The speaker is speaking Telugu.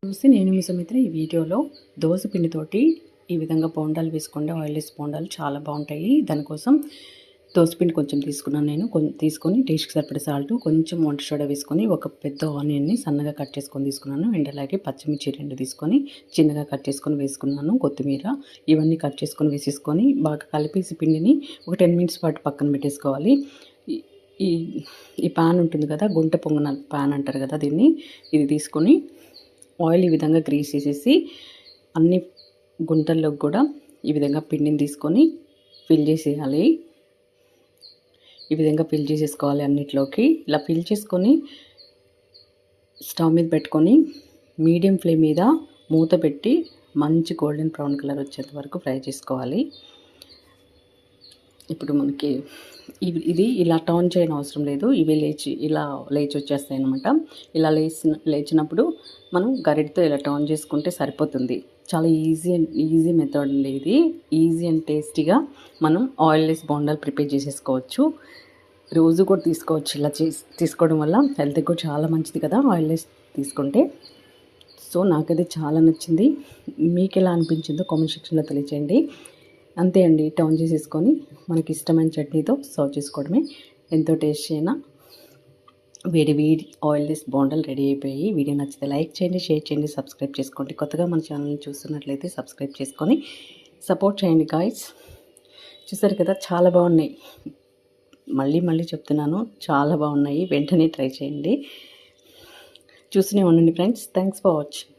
చూసి నేను మీ సుమిత్ర ఈ వీడియోలో దోస పిండితోటి ఈ విధంగా బోండాలు వేసుకోండి. ఆయిల్లెస్ బోండాలు చాలా బాగుంటాయి. దానికోసం దోసపిండి కొంచెం తీసుకున్నాను. నేను తీసుకొని టేస్ట్కి సరిపడే సాల్ట్, కొంచెం వంట సోడా వేసుకొని ఒక పెద్ద ఆనియన్ని సన్నగా కట్ చేసుకొని తీసుకున్నాను. అండ్ అలాగే పచ్చిమిర్చి 2 తీసుకొని చిన్నగా కట్ చేసుకొని వేసుకున్నాను. కొత్తిమీర ఇవన్నీ కట్ చేసుకొని వేసేసుకొని బాగా కలిపేసి పిండిని ఒక 10 మినిట్స్ పాటు పక్కన పెట్టేసుకోవాలి. ఈ ఈ పాన్ ఉంటుంది కదా, గుంట పొంగన పాన్ అంటారు కదా దీన్ని, ఇది తీసుకొని ఆయిల్ ఈ విధంగా గ్రీస్ చేసేసి అన్ని గుంటల్లోకి కూడా ఈ విధంగా పిండిని తీసుకొని ఫిల్ చేసేయాలి. ఈ విధంగా ఫిల్ చేసేసుకోవాలి అన్నిట్లోకి. ఇలా ఫిల్ చేసుకొని స్టవ్ మీద పెట్టుకొని మీడియం ఫ్లేమ్ మీద మూత పెట్టి మంచి గోల్డెన్ బ్రౌన్ కలర్ వచ్చేంత వరకు ఫ్రై చేసుకోవాలి. ఇప్పుడు మనకి ఇది ఇలా టర్న్ చేయని అవసరం లేదు. ఇవి ఇలా లేచి వచ్చేస్తాయి అన్నమాట. ఇలా లేచినప్పుడు మనం గరిటతో ఇలా టర్న్ చేసుకుంటే సరిపోతుంది. చాలా ఈజీ మెథడ్ అండి ఇది. ఈజీ అండ్ టేస్టీగా మనం ఆయిల్లెస్ బోండాలు ప్రిపేర్ చేసేసుకోవచ్చు. రోజు కూడా తీసుకోవచ్చు. ఇలా తీసుకోవడం వల్ల హెల్త్కి కూడా చాలా మంచిది కదా ఆయిల్లెస్ తీసుకుంటే. సో నాకైతే చాలా నచ్చింది. మీకు ఎలా అనిపించిందో కామెంట్ సెక్షన్లో తెలియచేయండి. అంతే అండి, టర్న్ చేసేసుకొని మనకి ఇష్టమైన చట్నీతో సర్వ్ చేసుకోవడమే. ఎంతో టేస్టీ అయినా వేడి ఆయిల్లెస్ బోండాలు రెడీ అయిపోయి. వీడియో నచ్చితే లైక్ చేయండి, షేర్ చేయండి, సబ్స్క్రైబ్ చేసుకోండి. కొత్తగా మన ఛానల్ని చూస్తున్నట్లయితే సబ్స్క్రైబ్ చేసుకొని సపోర్ట్ చేయండి గాయ్స్. చూసారు కదా, చాలా బాగున్నాయి. మళ్ళీ చెప్తున్నాను, చాలా బాగున్నాయి. వెంటనే ట్రై చేయండి. చూస్తూనే ఉండండి ఫ్రెండ్స్. Thanks for watching.